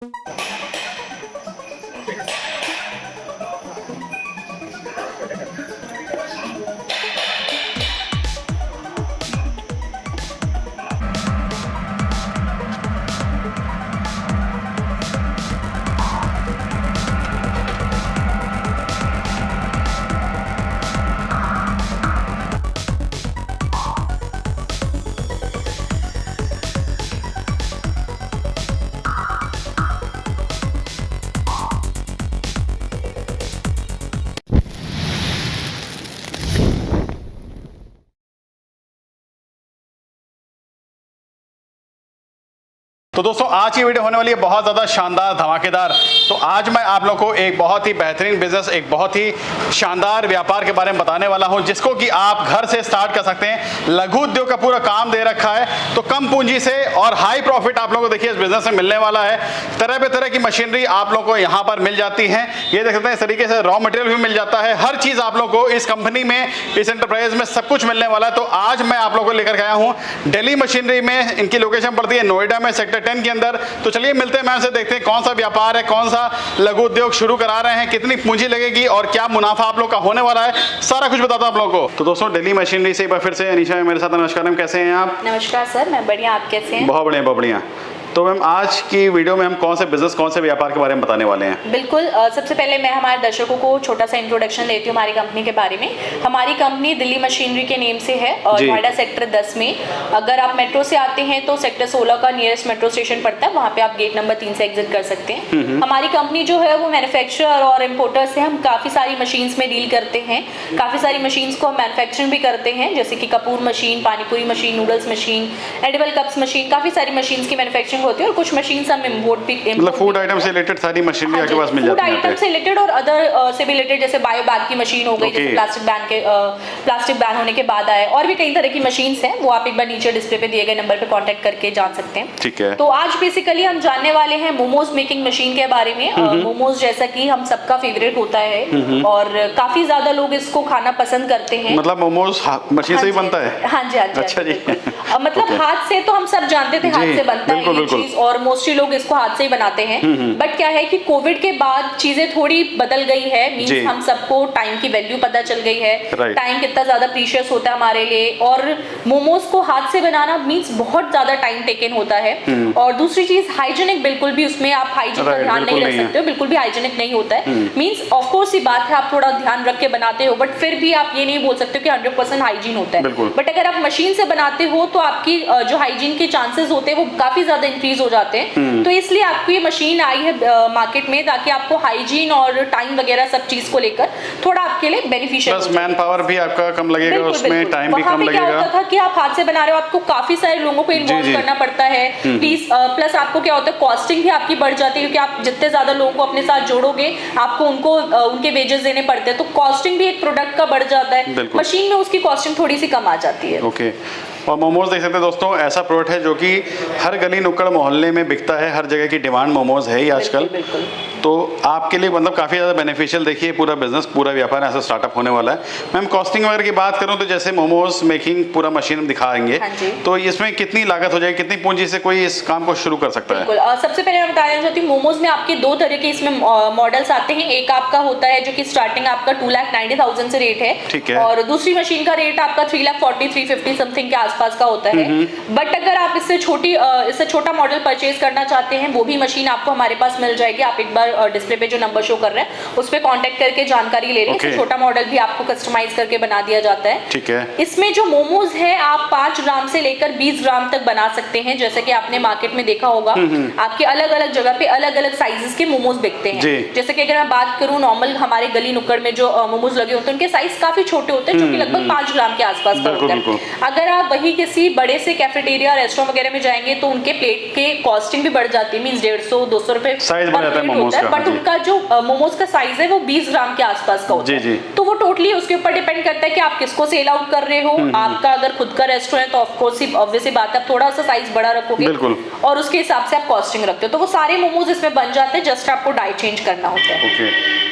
तो दोस्तों आज की वीडियो होने वाली है बहुत ज़्यादा शानदार धमाकेदार। तो आज मैं आप लोगों को एक बहुत ही बेहतरीन बिजनेस, एक बहुत ही शानदार व्यापार के बारे में बताने वाला हूं, जिसको कि आप घर से स्टार्ट कर सकते हैं। लघु उद्योग का पूरा काम दे रखा है, तो कम पूंजी से और हाई प्रॉफिट आप लोगों को देखिए इस बिजनेस में मिलने वाला है। तरह पे तरह की मशीनरी आप लोगों को यहाँ पर मिल जाती है। ये देख सकते हैं इस तरीके से रॉ मटेरियल भी मिल जाता है। हर चीज़ आप लोगों को इस कंपनी में, इस एंटरप्राइज में सब कुछ मिलने वाला है। तो आज मैं आप लोगों को लेकर आया हूँ दिल्ली मशीनरी में। इनकी लोकेशन पड़ती है नोएडा में, सेक्टर 10 के अंदर। तो चलिए मिलते हैं, मैम से देखते हैं कौन सा व्यापार है, कौन सा लघु उद्योग शुरू करा रहे हैं, कितनी पूंजी लगेगी और क्या मुनाफा आप लोग का होने वाला है, सारा कुछ बताता हूं आप लोगों को। तो दोस्तों दिल्ली मशीनरी से एक बार फिर से अनीशा मेरे साथ। नमस्कार मैम, कैसे हैं आप? नमस्कार सर, मैं बढ़िया, आप कैसे हैं? बहुत बढ़िया, बहुत बढ़िया। तो मैम आज की वीडियो में हम कौन से बिजनेस, कौन से व्यापार के बारे में बताने वाले हैं? बिल्कुल, सबसे पहले मैं हमारे दर्शकों को छोटा सा इंट्रोडक्शन देती हूँ हमारी कंपनी के बारे में। हमारी कंपनी दिल्ली मशीनरी के नेम से है और नोएडा सेक्टर 10 में। अगर आप मेट्रो से आते हैं तो सेक्टर 16 का नियरेस्ट मेट्रो स्टेशन पड़ता है, वहाँ पे आप गेट नंबर 3 से एग्जिट कर सकते हैं। हमारी कंपनी जो है वो मैन्युफैक्चरर और इम्पोर्टर से हम काफ़ी सारी मशीन्स में डील करते हैं। काफ़ी सारी मशीन्स को हम मैन्युफैक्चरिंग भी करते हैं, जैसे कि Kapoor machine, panipuri machine, noodles machine, edible cups machine, काफ़ी सारी मशीन्स की मैन्युफैक्चरिंग होती है। और कुछ मशीन हम इंपोर्ट भी, मतलब फूड आइटम से रिलेटेड सारी मशीनरी आपके पास मिल जाती है। फूड आइटम से रिलेटेड और अदर से भी रिलेटेड, जैसे बायो बैग की मशीन हो गई, जैसे प्लास्टिक बैन होने के बाद आए, और भी कई तरह की मशीन्स हैं। वो आप एक बार नीचे डिस्प्ले पे दिए गए नंबर पे कांटेक्ट करके जान सकते हैं। ठीक है। तो आज बेसिकली हम जानने वाले हैं मोमोज मेकिंग मशीन के बारे में। मोमोज जैसा कि हम सबका फेवरेट होता है और काफी ज्यादा लोग इसको खाना पसंद करते हैं। मतलब मोमोज मशीन से ही बनता है? हाँ जी, हाँ जी। अच्छा जी। मतलब हाथ से तो हम सब जानते थे, हाथ से बनता है ये चीज, और मोस्टली लोग इसको हाथ से ही बनाते हैं। बट क्या है कि कोविड के बाद चीजें थोड़ी बदल गई है। मींस हम सबको टाइम की वैल्यू पता चल गई है, टाइम कितना ज्यादा प्रीशियस होता है हमारे लिए। और मोमोज को हाथ से बनाना मींस बहुत ज्यादा टाइम टेकन होता है। और दूसरी चीज हाइजीनिक, बिल्कुल भी उसमें आप हाइजीन का ध्यान नहीं रख सकते हो, बिल्कुल भी हाइजीनिक नहीं होता है। मींस ऑफ कोर्स ये बात है, आप थोड़ा ध्यान रख के बनाते हो, बट फिर भी आप ये नहीं बोल सकते हो कि 100% हाइजीन होता है। बट अगर आप मशीन से बनाते हो तो आपकी जो हाइजीन के चांसेस होते हैं वो काफी ज्यादा इंक्रीज हो जाते हैं। तो इसलिए आपको ये मशीन आई है मार्केट में, ताकि आपको हाइजीन और टाइम वगैरह सब चीज को लेकर थोड़ा आपके लिए बेनिफिशियल हो। मैन पावर भी आपका कम लगेगा, उसमें टाइम भी कम लगेगा। क्या होता था कि आप हाथ से बना रहे हो, आपको काफी सारे लोगों को इन्वॉल्व करना पड़ता है। प्लस आपको क्या होता है, कॉस्टिंग भी आपकी बढ़ जाती है, क्योंकि आप जितने ज्यादा लोगों को अपने साथ जोड़ोगे आपको उनको उनके वेजेस देने पड़ते हैं। तो कॉस्टिंग भी एक प्रोडक्ट का बढ़ जाता है। मशीन में उसकी कॉस्टिंग थोड़ी सी कम आ जाती है। ओके। और मोमोज देख सकते हैं दोस्तों, ऐसा प्रोडक्ट है जो कि हर गली नुक्कड़ मोहल्ले में बिकता है, हर जगह की डिमांड मोमोज है ही आजकल। तो आपके लिए मतलब काफ़ी ज़्यादा बेनिफिशियल देखिए पूरा बिजनेस, पूरा व्यापार ऐसा स्टार्टअप होने वाला है। मैम कॉस्टिंग वगैरह की बात करूं तो जैसे मोमोज मेकिंग पूरा मशीन दिखाएंगे, तो इसमें कितनी लागत हो जाएगी, कितनी पूंजी से कोई इस काम को शुरू कर सकता है? सबसे पहले मैं बताना चाहती हूँ, मोमोज में आपके दो तरह के इसमें मॉडल्स आते हैं। एक आपका होता है जो कि स्टार्टिंग आपका 2,90,000 से रेट है, ठीक है। और दूसरी मशीन का रेट आपका 3,40,000 350 समथिंग के आसपास का होता है। बट अगर आप इससे छोटा मॉडल परचेज करना चाहते हैं, वो भी मशीन आपको हमारे पास मिल जाएगी। आप एक बार डिस्प्ले पे जो नंबर शो कर रहे हैं उस पर कॉन्टेक्ट करके जानकारी ले लें। इससे छोटा मॉडल भी आपको कस्टमाइज करके बना दिया जाता है। ठीक है। इसमें जो मोमोज है आप 5 ग्राम से लेकर 20 ग्राम तक बना सकते हैं। जैसे कि आपने मार्केट में देखा होगा, आपके अलग अलग जगह पे अलग अलग साइजेस के मोमोज बिकते हैं। जैसे कि अगर मैं बात करूं, नॉर्मल हमारे गली नुक्कड़ में जो मोमोज लगे होते हैं उनके साइज काफी छोटे होते हैं, जो कि लगभग 5 ग्राम के आसपास का होता है। अगर आप वही किसी बड़े से कैफेटेरिया रेस्टोरेंट वगैरह में जाएंगे तो उनके प्लेट के कॉस्टिंग भी बढ़ जाती है। मींस 150-200 रुपए होता है, बट उनका जो मोमोज का साइज है वो 20 ग्राम के आसपास का होता है। तो वो टोटली उसके ऊपर डिपेंड करता है कि आप किसको सेल आउट कर रहे हो। आपका अगर खुद का रेस्टोरेंट तो ऑफ कोर्स ऑब्वियसली बात है, आप थोड़ा सा साइज बड़ा रखोगे और उसके हिसाब से आप कॉस्टिंग रखते हो, तो वो सारे मोमोज इसमें बन जाते हैं। जस्ट आपको डाई चेंज करना होता है।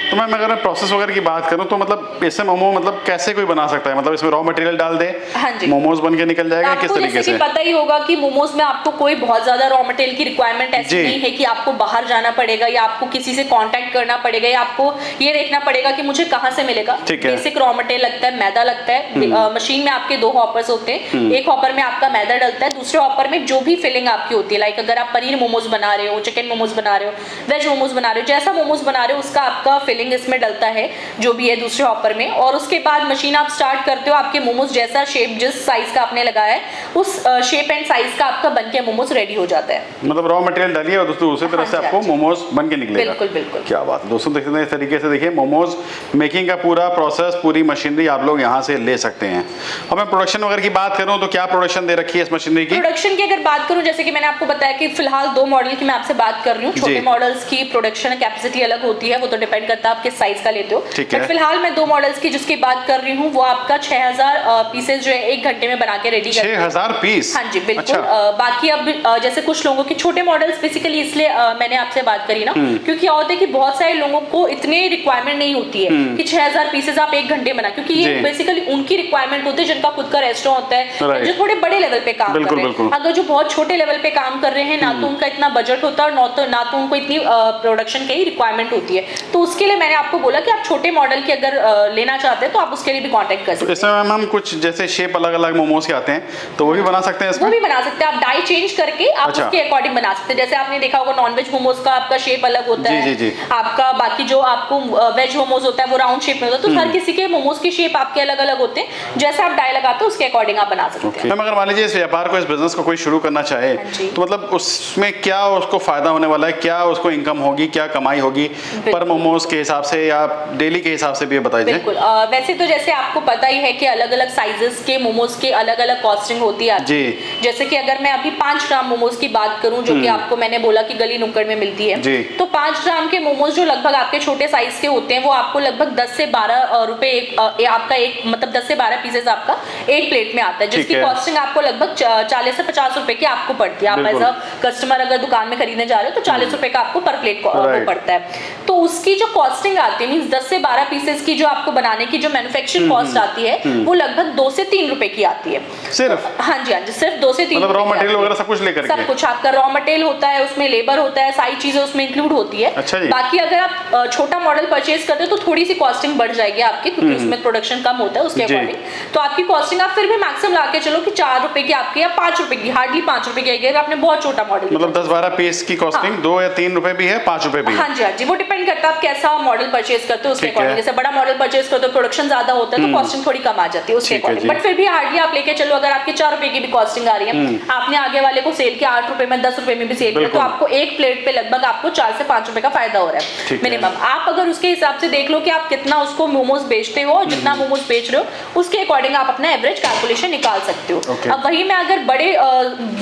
तो मैम अगर मैं प्रोसेस वगैरह की बात करूँ तो मतलब इससे मोमो मतलब कैसे कोई बना सकता है, मतलब इसमें रॉ मटेरियल डाल दे, हाँ जी, मोमोज बन के निकल जाएगा, किस तरीके जैसे से? कि पता ही होगा कि मोमोज में आपको कोई बहुत ज्यादा रॉ मटेरियल की रिक्वायरमेंट ऐसी नहीं है कि आपको बाहर जाना पड़ेगा या आपको किसी से कांटेक्ट करना पड़ेगा या आपको ये देखना पड़ेगा कि मुझे कहाँ से मिलेगा। बेसिक रॉ मटेरियल लगता है, मैदा लगता है। मशीन में आपके 2 हॉपर्स होते हैं, एक हॉपर में आपका मैदा डलता है, दूसरे हॉपर में जो भी फिलिंग आपकी होती है, लाइक अगर आप पनीर मोमोज बना रहे हो, चिकन मोमोज बना रहे हो, वेज मोमोज बना रहे हो, जैसा मोमोज बना रहे हो उसका आपका फिलिंग इसमें डलता है जो भी है दूसरे हॉपर में। और उसके बाद मशीन आप स्टार्ट करते हो, आपके मोमोज जैसा शेप जिस साइज का आपने लगाया है उस शेप एंड साइज का आपका बनके मोमोज रेडी हो जाता है। मतलब रॉ मटेरियल डालिए और दोस्तों उसी तरह से आपको मोमोज बन के निकलेगा। बिल्कुल बिल्कुल, क्या बात है दोस्तों, देखते हैं इस तरीके से देखिए मोमोज मेकिंग का पूरा प्रोसेस, पूरी मशीनरी आप लोग यहाँ से ले सकते हैं। अब मैं प्रोडक्शन वगैरह की बात करूँ तो क्या प्रोडक्शन दे रखी है इस मशीनरी की? प्रोडक्शन की अगर बात करूँ, जैसे कि मैंने आपको बताया कि फिलहाल 2 मॉडल की मैं आपसे बात कर रही हूँ। छोटे मॉडल्स की प्रोडक्शन कैपेसिटी अलग होती है, वो तो डिपेंड करता है आप किस साइज का लेते हो। बट फिलहाल मैं 2 मॉडल्स की जिसकी बात कर रही हूँ वो आपका 6000 पीसेज जो है 1 घंटे में बना के रेडी करते हैं। 6000 पीस? हाँ जी बिल्कुल। बाकी अब जैसे कुछ लोगों के छोटे मॉडल्स बेसिकली इसलिए मैंने आपसे बात करी ना, क्योंकि क्या होता है कि बहुत सारे लोगों को इतने रिक्वायरमेंट नहीं होती है कि 6000 पीसेज आप 1 घंटे बना, क्योंकि ये बेसिकली उनकी रिक्वायरमेंट होती है जिनका खुद का रेस्टोरेंट होता है, जो थोड़े बड़े लेवल पे काम कर रहे हैं। अगर जो बहुत छोटे लेवल पे काम कर रहे हैं ना तो उनका इतना बजट होता है और ना तो उनको इतनी प्रोडक्शन की रिक्वायरमेंट होती है, तो उसके लिए मैंने आपको बोला कि आप छोटे मॉडल की अगर लेना चाहते हैं तो आप उसके लिए भी कांटेक्ट कर सकते हैं। इसमें मैम हम कुछ जैसे शेप अलग अलग मोमोज के आते हैं तो वो भी बना सकते हैं इसमें? वो भी बना सकते हैं, आप डाई चेंज करके आप उसके अकॉर्डिंग बना सकते हैं। जैसे आपने देखा होगा नॉनवेज मोमोज का आपका शेप अलग होता है, आपका बाकी जो आपको वेज मोमोज होता है वो राउंड शेप में होता है, तो हर किसी के मोमोज की शेप आपके अलग अलग होते हैं, जैसे आप डाई लगाते हो उसके अकॉर्डिंग आप बना सकते हैं। मैम अगर मान लीजिए इस व्यापार को, इस बिजनेस को कोई शुरू करना चाहे तो मतलब उसमें क्या उसको फायदा होने वाला है, क्या उसको इनकम होगी, क्या कमाई होगी पर मोमोज के हिसाब से या डेली के हिसाब से भी बता दीजिए। बिल्कुल, वैसे तो जैसे आपको पता ही है कि अलग अलग साइजेस के मोमोज के अलग अलग कॉस्टिंग होती है जी। जैसे कि अगर मैं अभी 5 ग्राम मोमोज की बात करूं जो कि आपको मैंने बोला कि गली नुक्कड़ में मिलती है जी। तो 5 ग्राम के मोमोज जो लगभग आपके छोटे साइज के होते हैं वो आपको लगभग 10 से 12 रुपए आपका एक मतलब 10 से 12 पीसेस आपका एक प्लेट में आता है, जिसकी कॉस्टिंग आपको लगभग 40 से 50 रुपए की आपको पड़ती है। आप एज अ कस्टमर अगर दुकान में खरीदने जा रहे हो तो 40 रुपए का आपको पर प्लेट पड़ता है। तो उसकी जो कॉस्टिंग आती है मींस 10 से 12 पीसेस की जो आपको बनाने की जो मैन्युफैक्चरिंग कॉस्ट आती है वो लगभग 2 से 3 रुपए की आती है सिर्फ। हाँ जी हाँ जी, सिर्फ 2 से 3 मतलब रॉ मटेरियल वगैरह सब कुछ लेकर सब कुछ आपका रॉ मटेरियल होता है, उसमें लेबर होता है, सारी चीजें उसमें इंक्लूड होती है। अच्छा जी। बाकी अगर आप छोटा मॉडल परचेज करते हो तो थोड़ी सी कॉस्टिंग बढ़ जाएगी आपकी, क्योंकि उसमें प्रोडक्शन कम होता है उसके अकॉर्डिंग, तो आपकी कॉस्टिंग आप फिर भी मैक्सिमम ला के चलो कि 4 रुपए की आपकी या 5 रुपए की, हार्डली 5 रुपए की आएगी अगर आपने बहुत छोटा मॉडल। मतलब 10-12 पीस की कॉस्टिंग 2 या 3 रुपए भी है, 5 रुपए भी है। हाँ जी हाँ जी, वो डिपेंड करता है आप कैसा मॉडल परचेज करते हो उसके अकॉर्डिंग। जैसे बड़ा मॉडल परचेज करते हो प्रोडक्शन ज्यादा होता है तो कॉस्टिंग थोड़ी कम आ जाती है उसके अकॉर्डिंग, बट फिर भी हार्डली आप लेके चलो अगर आपके 4 रुपए की भी कॉस्टिंग आ रही है, आपने आगे वाले को सेल किया 8 रुपए में 10 रुपए में भी सेल किया, तो आपको एक प्लेट पे लगभग आपको 4 से 5 रुपए का फायदा हो रहा है मिनिमम। आप अगर उसके हिसाब से देख लो कि आप कितना उसको मोमोज बेचते हो, जितना मोमोज बेच रहे हो उसके अकॉर्डिंग आप अपना एवरेज कैलकुलेशन निकाल सकते हो। अब वही मैं अगर बड़े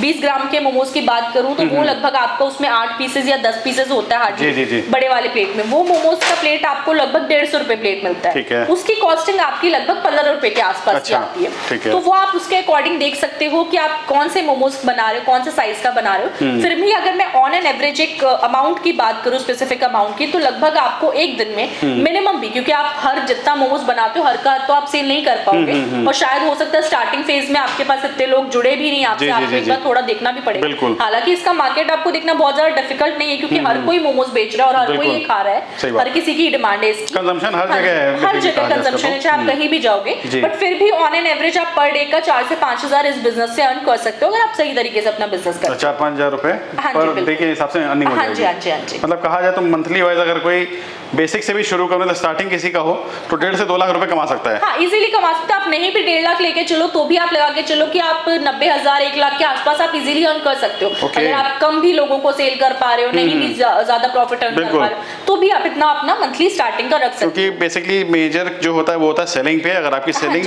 20 ग्राम के मोमोज की बात करूं तो वो लगभग आपका उसमें 8 पीसेज या 10 पीसेज होता है हार्डली बड़े वाले प्लेट में। वो मोमोज का प्लेट आपको लगभग 150 रुपए प्लेट मिलता है, उसकी कॉस्टिंग आपकी लगभग 15 रुपए के आसपास की आती है। तो वो आप उसके अकॉर्डिंग देख सकते हो कि आप कौन से मोमोज बना रहे हो, कौन से साइज का बना रहे हो। फिर भी अगर मैं ऑन एन एवरेज एक अमाउंट की बात करूं, स्पेसिफिक अमाउंट की, तो लगभग आपको एक दिन में मिनिमम भी, क्योंकि आप हर जितना मोमोज बनाते हो हर का तो आप सेल नहीं कर पाओगे, और शायद हो सकता है स्टार्टिंग फेज में आपके पास इतने लोग जुड़े भी नहीं आपसे, आपको एक बार थोड़ा देखना भी पड़ेगा। हालांकि इसका मार्केट आपको देखना बहुत ज्यादा डिफिकल्ट नहीं है, क्योंकि हर कोई मोमोज बेच रहा है और हर कोई ये खा रहा है, हर किसी की डिमांड है इसकी, कंजम्पशन हर जगह है, हर जगह कंजम्पशन है, चाहे आप कहीं भी जाओगे। बट फिर भी ऑन एन एवरेज आप पर डे का 4 से 5 हजार इस बिजनेस से अर्न कर सकते हो अगर आप सही तरीके से अपना बिजनेस करते हो। 4-5 हजार रुपए पर डे के हिसाब से अर्निंग हो जाएगी। हाँ जी हाँ जी। मतलब कहा जाए तो मंथली वाइज अगर कोई बेसिक से भी शुरू करने, स्टार्टिंग किसी का हो तो 1.5 से 2 लाख रुपए कमा सकता है। हाँ इजीली कमा सकते हैं। आप नहीं भी 1.5 लाख लेके चलो तो भी आप लगा के चलो कि आप 90,000 1 लाख के आसपास आप इजीली अर्न कर सकते हो। अगर आप कम भी लोगों को सेल कर पा रहे हो, नहीं भी ज्यादा प्रॉफिट अर्न कर पा रहे हो, तो भी आप इतना अपना मंथली स्टार्टिंग का रख सकते हो। क्योंकि बेसिकली मेजर जो होता है वो होता है सेलिंग पे। अगर आपकी सेलिंग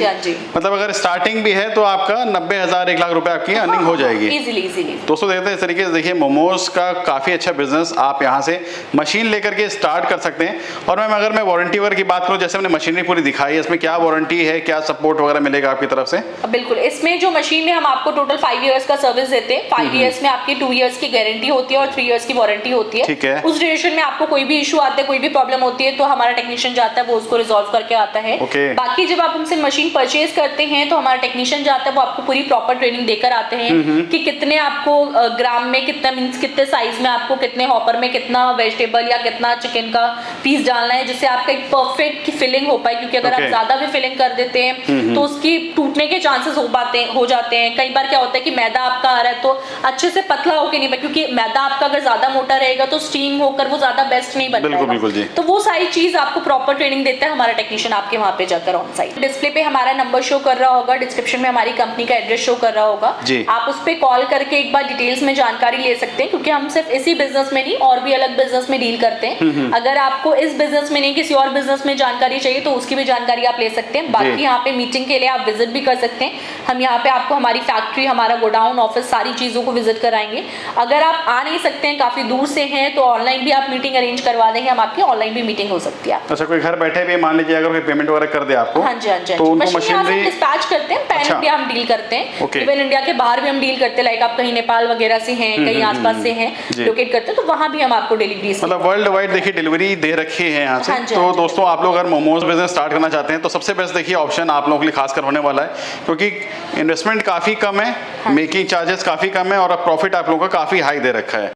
मतलब अगर स्टार्टिंग भी है तो आपका 90,000 1 लाख रुपए आपकी अर्निंग हो जाएगी इजीली। दोस्तों देखते हैं इस तरीके से, देखिए मोमोज का काफी अच्छा बिजनेस आप यहाँ से मशीन लेकर के स्टार्ट कर सकते हैं। और मैम अगर मैं वारंटी वगैरह की बात करूँ, जैसे हमने मशीनरी पूरी दिखाई है, इसमें क्या वारंटी है, क्या सपोर्ट वगैरह मिलेगा आपकी तरफ से? बिल्कुल, इसमें जो मशीन में हम आपको टोटल 5 इयर्स का सर्विस देते हैं। 5 इयर्स में आपकी 2 इयर्स की गारंटी होती है और 3 इयर्स की वारंटी होती है। ठीक है। उस ड्यूरेशन में आपको कोई भी इशू आता है, कोई भी प्रॉब्लम प्रॉब्लम होती है तो हमारा टेक्नीशियन जाता है, वो उसको रिजॉल्व करके आता है। बाकी जब आप हमसे मशीन परचेज करते हैं तो हमारा टेक्नीशियन जाता है, वो आपको पूरी प्रॉपर ट्रेनिंग देकर आते हैं कि कितने आपको ग्राम में कितना मीन्स कितने साइज में आपको कितने हॉपर में कितना वेजिटेबल या कितना चिकन का पीस डालना है, जिससे आपका एक परफेक्ट फिलिंग हो पाए। क्योंकि अगर आप ज्यादा भी फिलिंग कर देते हैं तो उसकी टूटने के चांसेस हो जाते हैं। कई बार क्या होता है कि मैदा आपका आ रहा है तो अच्छे से पतला होके नहीं बने, क्योंकि मैदा आपका अगर ज्यादा मोटा रहेगा तो स्टीम होकर वो ज्यादा बेस्ट नहीं बन पाएगा। तो वो सारी चीज आपको प्रॉपर ट्रेनिंग देता है हमारा टेक्नीशियन आपके वहां पे जाकर ऑन साइट। डिस्प्ले पे हमारा नंबर शो कर रहा होगा, डिस्क्रिप्शन में हमारी कंपनी का एड्रेस शो कर रहा होगा, आप उस पर कॉल करके एक बार डिटेल्स में जानकारी ले सकते हैं। क्योंकि हम सिर्फ इसी बिजनेस में नहीं और भी अलग बिजनेस में डील करते हैं। अगर आपको इस बिजनेस में नहीं किसी और बिजनेस में जानकारी चाहिए तो उसकी भी जानकारी आप ले सकते हैं। बाकी यहाँ पे मीटिंग के लिए आप विजिट भी कर सकते हैं। हम यहाँ पे आपको हमारी फैक्ट्री, हमारा गोडाउन, ऑफिस, सारी चीजों को विजिट कराएंगे। अगर आप आ नहीं सकते हैं, काफी दूर से हैं, तो ऑनलाइन भी आप मीटिंग अरेंज करवा देंगे, हम आपकी ऑनलाइन भी मीटिंग हो सकती है। अच्छा, कोई घर बैठे भी मान लीजिए अगर कोई पेमेंट वगैरह कर दे आपको, हाँ जी, हाँ जी, तो उनको मशीनरी डिस्पैच करते हैं। पैन इंडिया हम डील करते हैं, इवन इंडिया के बाहर भी हम डील करते हैं। लाइक आप कहीं नेपाल वगैरह से हैं, कहीं आसपास से हैं, लोकेट करते हैं, तो वहां भी हम आपको डिलीवरी, मतलब वर्ल्ड वाइड देखिए डिलीवरी दे रखी है यहाँ से। तो दोस्तों, आप लोग अगर मोमोज बिजनेस स्टार्ट करना चाहते हैं तो सबसे बेस्ट देखिए ऑप्शन आप लोगों के लिए खासकर होने वाला है, क्योंकि इन्वेस्टमेंट काफी कम है, मेकिंग चार्जेस काफी कम है और प्रॉफिट आप लोगों का काफी हाई दे रखा है।